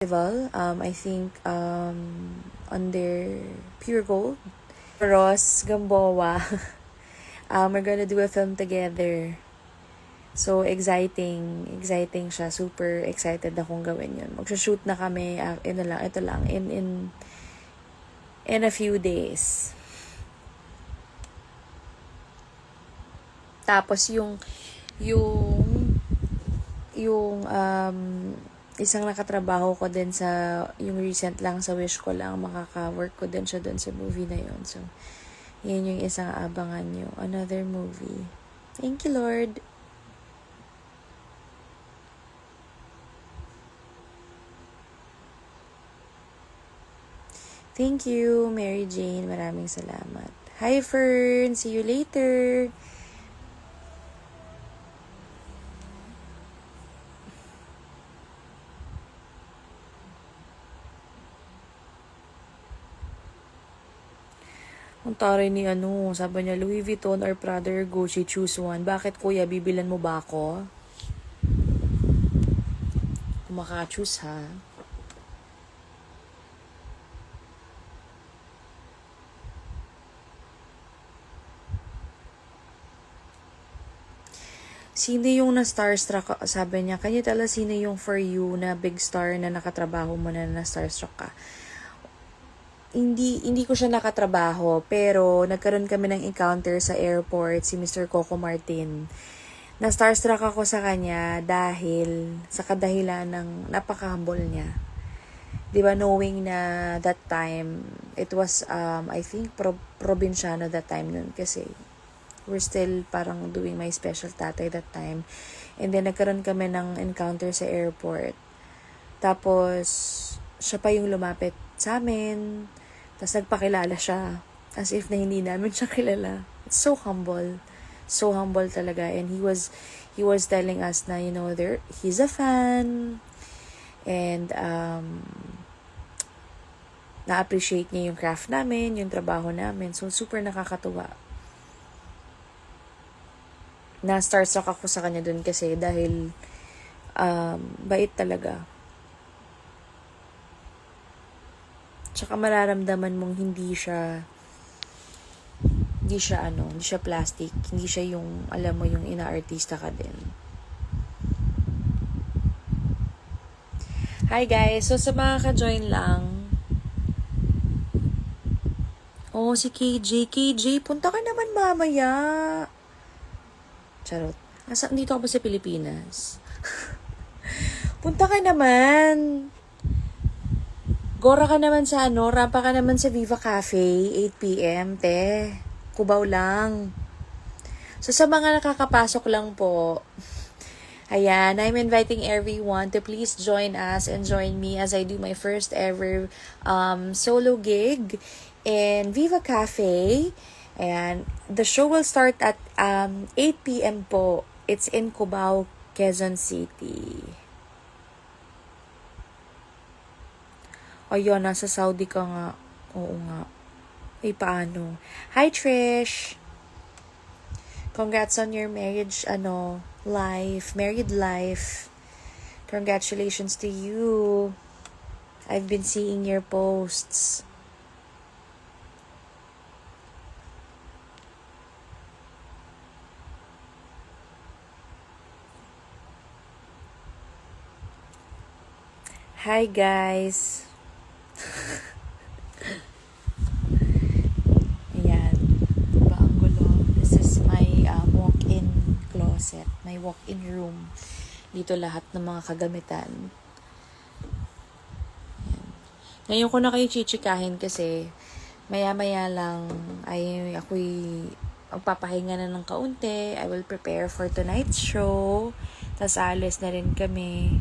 festival. I think under Pure Gold. Ross Gamboa. We're gonna do a film together. So, exciting siya. Super excited akong gawin yun. Magsha-shoot na kami, ito lang, in a few days. Tapos, yung isang nakatrabaho ko din sa, yung recent lang sa Wish ko lang, makaka-work ko din siya dun sa movie na yun. So, yun yung isang abangan nyo. Another movie. Thank you, Lord. Thank you, Mary Jane. Maraming salamat. Hi, Fern. See you later. Ang taray ni sabi niya, Louis Vuitton or Prada or Gucci, choose one. Bakit kuya, bibilan mo ba ako? Kung maka-choose ha. Sino yung na-starstruck? Sabi niya, can you tell us sino yung for you na big star na nakatrabaho mo na na-starstruck ka? Hindi ko siya nakatrabaho, pero nagkaroon kami ng encounter sa airport, si Mr. Coco Martin. Na-starstruck ako sa kanya dahil sa kadahilan ng napaka-humble niya. 'Di ba, knowing na that time, it was, I think, probinsyano that time nun kasi we're still parang doing my special tatay that time. And then, nagkaroon kami ng encounter sa airport. Tapos, siya pa yung lumapit sa amin. Tapos, nagpakilala siya. As if na hindi namin siya kilala. It's so humble. So humble talaga. And he was telling us na, he's a fan. And, na-appreciate niya yung craft namin, yung trabaho namin. So, super nakakatuwa. Na-starstruck ako sa kanya dun kasi dahil bait talaga. Tsaka mararamdaman mong hindi siya plastic. Hindi siya yung, alam mo, yung ina-artista ka din. Hi guys! So, sa mga ka-join lang, si KJ. KJ, punta ka naman mamaya. Charot. Dito ako ba sa Pilipinas? Punta ka naman. Gora ka naman sa rampa ka naman sa Viva Cafe, 8 p.m., te. Kubaw lang. So, sa mga nakakapasok lang po, ayan, I'm inviting everyone to please join us and join me as I do my first ever solo gig in Viva Cafe. And the show will start at 8 p.m. po. It's in Cubao, Quezon City. Ayun, nasa Saudi ka nga. Oo nga. Paano? Hi, Trish! Congrats on your marriage, married life. Congratulations to you. I've been seeing your posts. Hi, guys. Ayan. Diba ang gulo? This is my walk-in closet. My walk-in room. Dito lahat ng mga kagamitan. Ayan. Ngayon ko na kayo chichikahin kasi maya-maya lang ako'y magpapahinga na ng kaunti. I will prepare for tonight's show. Tas alis na rin kami.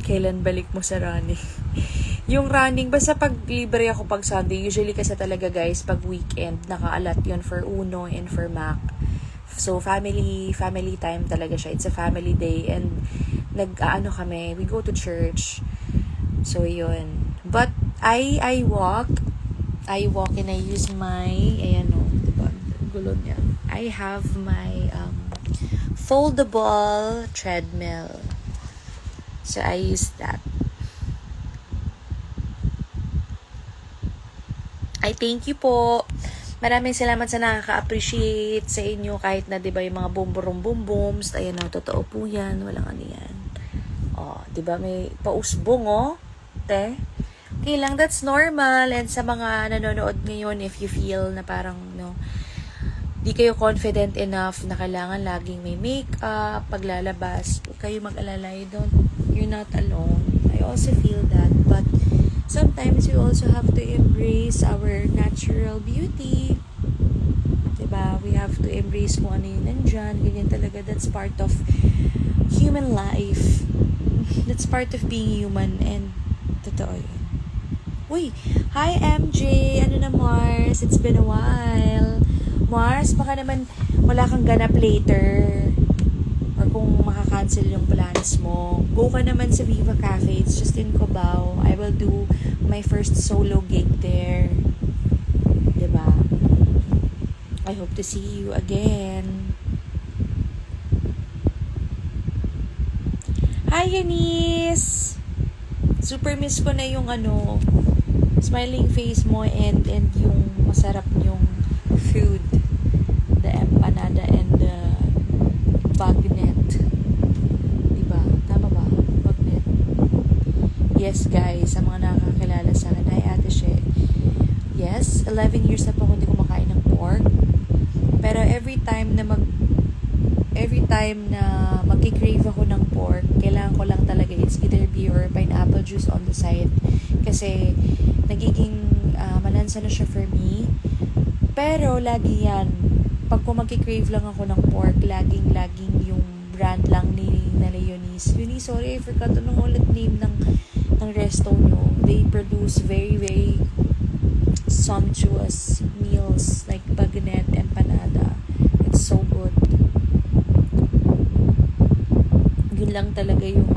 Kailan balik mo sa running? Yung running, basta pag libre ako pag Sunday, usually kasi talaga guys, pag weekend, nakaalat yun for Uno and for Mac. So, family time talaga siya. It's a family day. And, kami, we go to church. So, yun. But, I walk and I use my, diba, gulo niya. I have my, foldable treadmill. So, I use that. I thank you po. Maraming salamat sa nakaka-appreciate sa inyo kahit na 'di ba yung mga boom-boom-boom-booms. Ayan na, totoo po yan. Walang ano yan. Oh, 'di ba may pausbong oh. Te. Okay lang, that's normal. And sa mga nanonood ngayon, if you feel na parang, di kayo confident enough na kailangan laging may makeup, paglalabas, huwag kayo mag-alala. You're not alone. I also feel that. But sometimes we also have to embrace our natural beauty. Diba? We have to embrace kung ano yung nandyan. Ganyan talaga. That's part of human life. That's part of being human. And totoo yun. Uy, hi MJ! Ano na Mars? It's been a while. Mars, baka naman wala kang ganap later. Or kung makakancel yung plans mo. Go ka naman sa Viva Cafe. It's just in Cubao. I will do my first solo gig there. Diba? I hope to see you again. Hi Eunice! Super miss ko na yung smiling face mo and yung masarap yung food, the empanada and the bagnet. Diba? Tama ba? Bagnet. Yes guys, sa mga nakakilala sa akin, hi Ate She. Yes, 11 years na po hindi kumakain ng pork. Pero every time na magki-crave ako ng pork, kailangan ko lang talaga it's either beer or pineapple juice on the side. Kasi nagiging malansa na siya for me. Pero lagi yan. Pag magki-crave lang ako ng pork, laging yung brand lang ni Eunice. Eunice, sorry, I forgot anong ulit name ng resto nyo. They produce very, very sumptuous meals like bagnet, empanada. It's so good. Yun lang talaga yung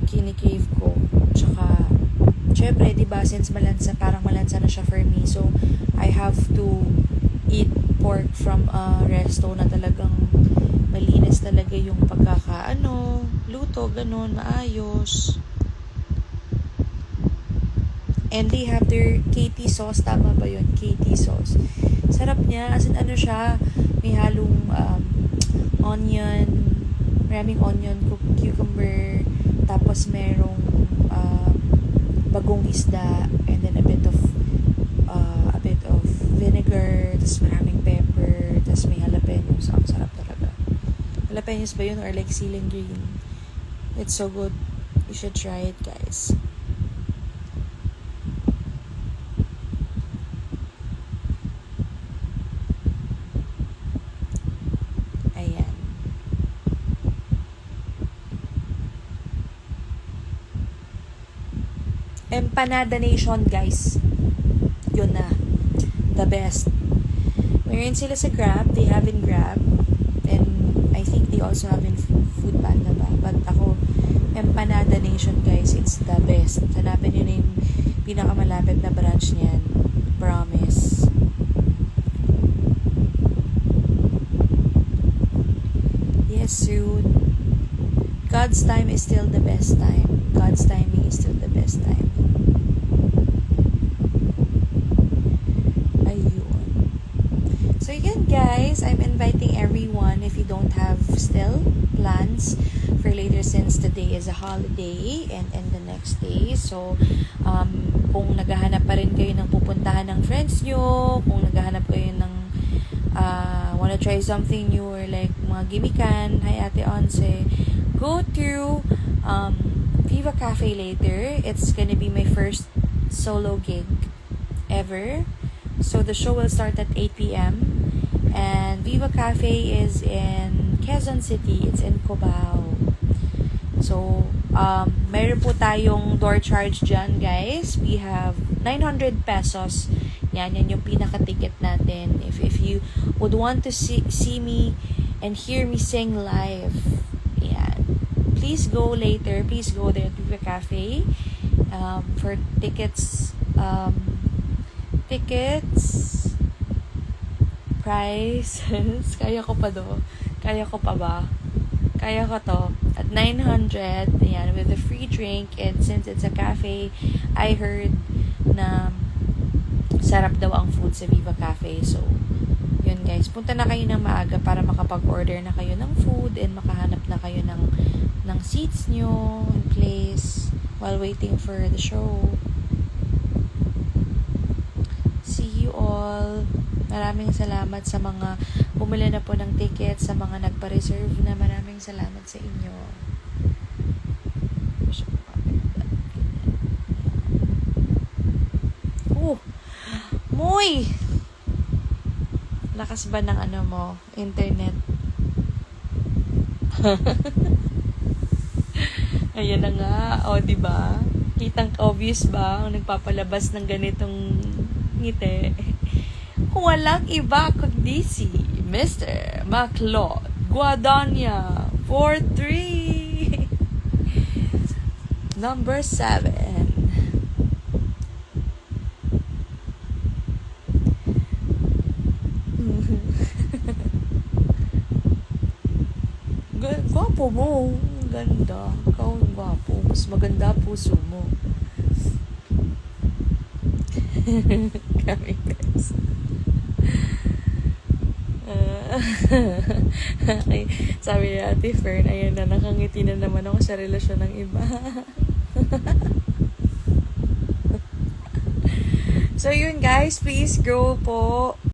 kinikrave ko. Tsaka, syempre, diba, since parang malansa na siya for me, so, I have to eat pork from a resto na talagang malinis talaga yung luto, ganun, maayos. And they have their KT sauce, tama ba yun? KT sauce. Sarap niya, as in siya, may halong onion, maraming onion, cucumber, tapos merong bagong isda, and then a bit of vinegar, tapos maraming pepper, tapos may jalapenos. Ang sarap talaga. Jalapenos ba yun or like ceiling green? It's so good. You should try it, guys. Empanada Nation, guys. Yun na. The best. Meron sila sa Grab. They have in Grab. And I think they also have in Food Panda ba? But ako, Empanada Nation, guys. It's the best. Hanapin nyo na yung pinakamalapit na branch niyan. Promise. Yes, soon. God's time is still the best time. God's timing is still the best time. So again, guys, I'm inviting everyone if you don't have still plans for later since today is a holiday and the next day. So, kung naghahanap pa rin kayo ng pupuntahan ng friends nyo, kung naghahanap kayo ng wanna try something new or like mga gimikan, hi Ate Onse, go to Viva Cafe later. It's gonna be my first solo gig ever. So the show will start at 8 p.m. And Viva Cafe is in Quezon City. It's in Cubao. So, meron po tayong door charge dyan, guys. We have 900 pesos. Yan yung pinaka-ticket natin. If you would want to see me and hear me sing live, yan. Please go later. Please go there to Viva Cafe for tickets. Prices. Kaya ko pa ba? Kaya ko to. at 900, ayan, with a free drink. And since it's a cafe, I heard na sarap daw ang food sa Viva Cafe. So, yun guys, punta na kayo ng maaga para makapag-order na kayo ng food and makahanap na kayo ng seats nyo and place while waiting for the show. See you all. Maraming salamat sa mga bumili na po ng ticket, sa mga nagpa-reserve na, maraming salamat sa inyo. Muy! Lakas ba ng ano mo? Internet? Ayan na nga. O, diba? Kitang obvious ba ang nagpapalabas ng ganitong ngiti? Walang iba kundi si Mr. Maclod Guadagna 43 number 7. Gwapo mo. Ganda. Ikaw ang gwapo. Mas maganda puso mo. Kami guys. Okay. Sabi ni Ate Fern, ayan na, nakangiti na naman ako sa relasyon ng iba. So yun guys, please grow po.